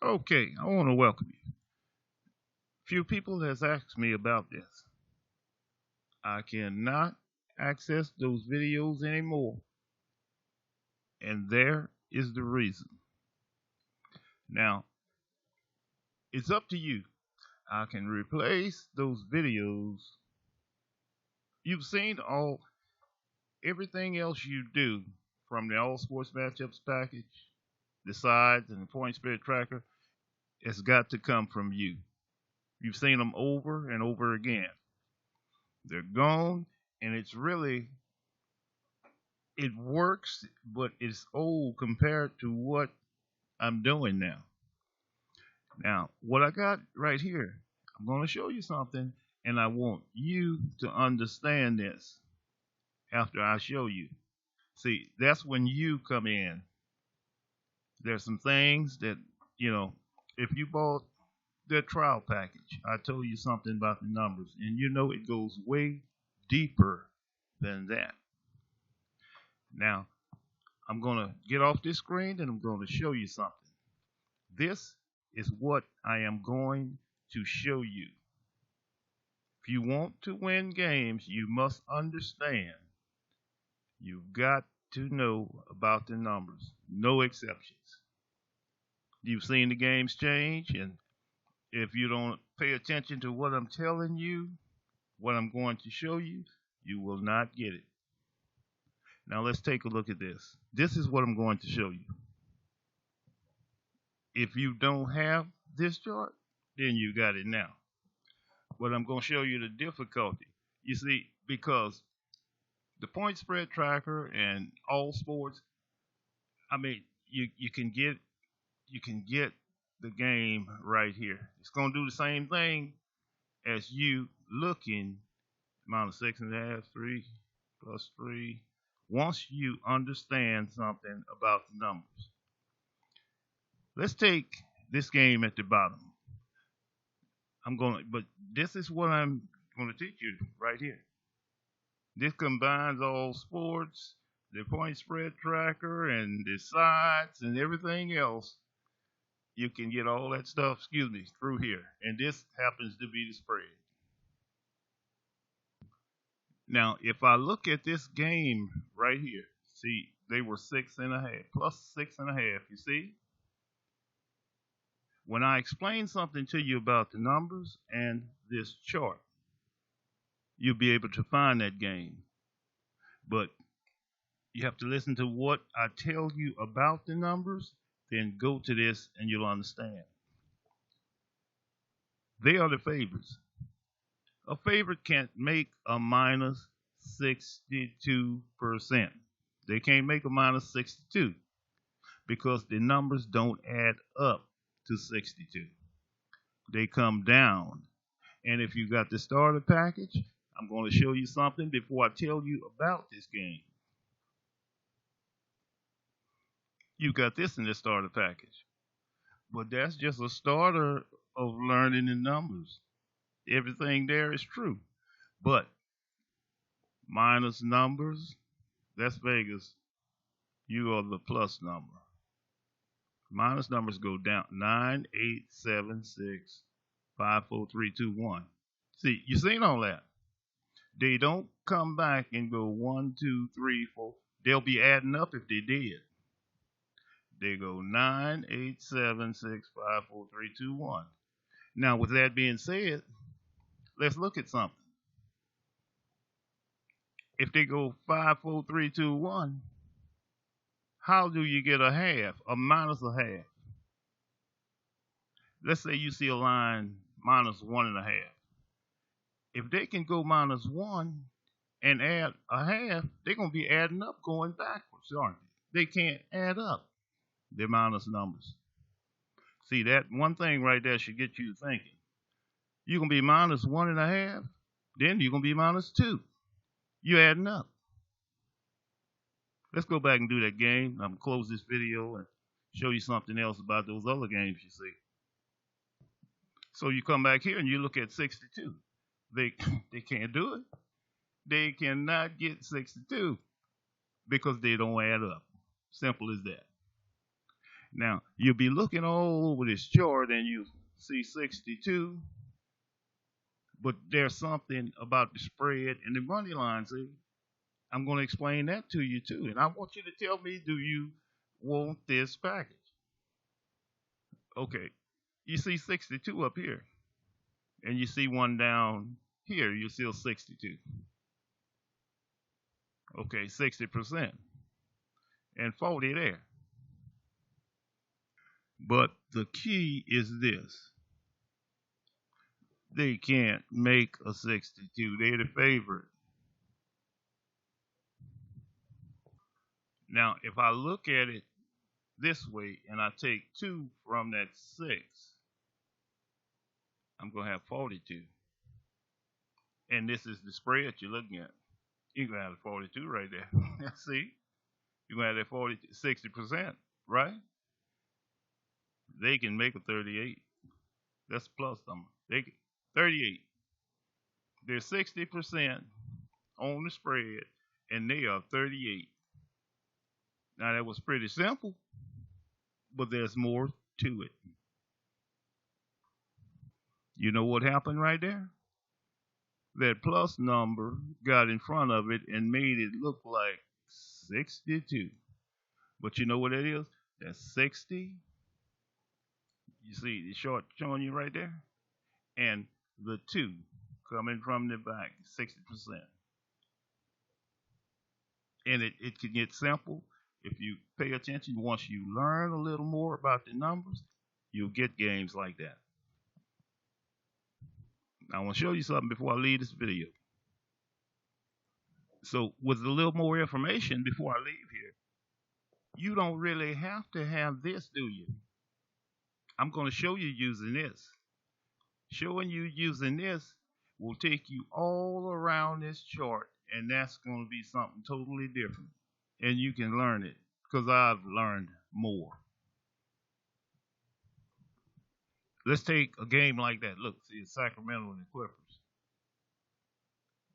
Okay, I want to welcome you. Few people has asked me about this. I cannot access those videos anymore, and there is the reason. Now, it's up to you. I can replace those videos. You've seen everything else you do from the all sports matchups package, the sides, and the point spread tracker. It's got to come from you. You've seen them over and over again. They're gone, and it works, but it's old compared to what I'm doing now. Now, what I got right here, I'm going to show you something, and I want you to understand this after I show you. See, that's when you come in. There's some things that, you know, if you bought the trial package, I told you something about the numbers, and it goes way deeper than that. Now, I'm going to get off this screen and I'm going to show you something. This is what I am going to show you. If you want to win games, you must understand. You've got to know about the numbers, no exceptions. You've seen the games change, and if you don't pay attention to what I'm telling you, what I'm going to show you, you will not get it. Now let's take a look at this. This is what I'm going to show you. If you don't have this chart, then you got it now. But I'm going to show you the difficulty. You see, because the point spread tracker and all sports, I mean, you can get the game right here. It's going to do the same thing as you looking -6.5, 3 plus 3. Once you understand something about the numbers, let's take this game at the bottom. But this is what I'm going to teach you right here. This combines all sports, the point spread tracker, and the sides and everything else. You can get all that stuff, through here. And this happens to be the spread. Now, if I look at this game right here, see, they were 6.5, plus 6.5. You see? When I explain something to you about the numbers and this chart, you'll be able to find that game. But you have to listen to what I tell you about the numbers, then go to this and you'll understand. They are the favorites. A favorite can't make a minus 62%. They can't make a minus 62 because the numbers don't add up to 62. They come down. And if you got the starter package, I'm going to show you something before I tell you about this game. You got this in the starter package. But that's just a starter of learning the numbers. Everything there is true. But minus numbers, that's Vegas. You are the plus number. Minus numbers go down 9, 8, 7, 6, 5, 4, 3, 2, 1. See, you seen all that. They don't come back and go 1, 2, 3, 4. They'll be adding up if they did. They go 9, 8, 7, 6, 5, 4, 3, 2, 1. Now, with that being said, let's look at something. If they go 5, 4, 3, 2, 1, how do you get a half? A minus a half. Let's say you see a line -1.5. If they can go -1 and add a half, they're going to be adding up going backwards, aren't they? They can't add up. They're minus numbers. See, that one thing right there should get you thinking. You're going to be -1.5, then you're going to be -2. You're adding up. Let's go back and do that game. I'm going to close this video and show you something else about those other games you see. So you come back here and you look at 62. They they can't do it. They cannot get 62 because they don't add up. Simple as that. Now, you'll be looking all over this chart and you see 62, but there's something about the spread and the money line. See, I'm going to explain that to you too. And I want you to tell me, do you want this package? Okay, you see 62 up here, and you see one down here, you're still 62. Okay, 60%, and 40 there. But the key is this: they can't make a 62. They're the favorite. Now, if I look at it this way and I take 2 from that 6, I'm going to have 42. And this is the spread you're looking at. You're going to have the 42 right there. See? You're going to have that 40, 60%, right? They can make a 38. That's a plus number. 38. They're 60% on the spread, and they are 38. Now, that was pretty simple, but there's more to it. You know what happened right there? That plus number got in front of it and made it look like 62. But you know what it is? That's 60. You see the short showing you right there? And the 2 coming from the back, 60%. And it can get simple if you pay attention. Once you learn a little more about the numbers, you'll get games like that. I want to show you something before I leave this video. So with a little more information before I leave here, you don't really have to have this, do you? I'm going to show you using this. Showing you using this will take you all around this chart, and that's going to be something totally different. And you can learn it because I've learned more. Let's take a game like that. Look, see, it's Sacramento and the Clippers.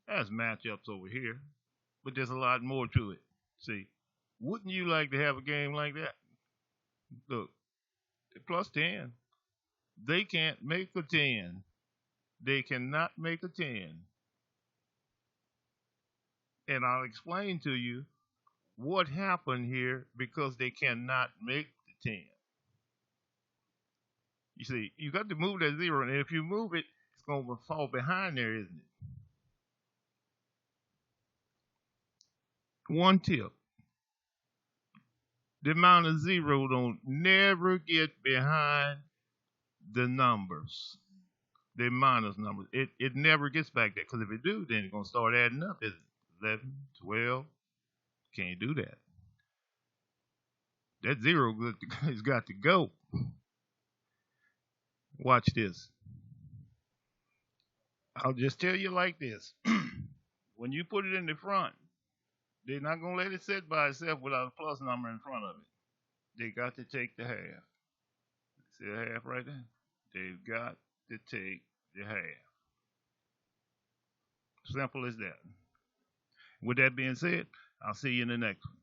There's matchups over here, but there's a lot more to it. See, wouldn't you like to have a game like that? Look, plus 10. They can't make a 10. They cannot make a 10. And I'll explain to you what happened here because they cannot make the 10. You see, you got to move that 0, and if you move it, it's going to fall behind there, isn't it? One tip. The amount of 0 don't never get behind the numbers. The minus numbers. It never gets back there. Because if it do, then it's going to start adding up. It's 11, 12. Can't do that. That 0 has got to go. Watch this. I'll just tell you like this. When you put it in the front, they're not going to let it sit by itself without a plus number in front of it. They got to take the half. See the half right there? They've got to take the half. Simple as that. With that being said, I'll see you in the next one.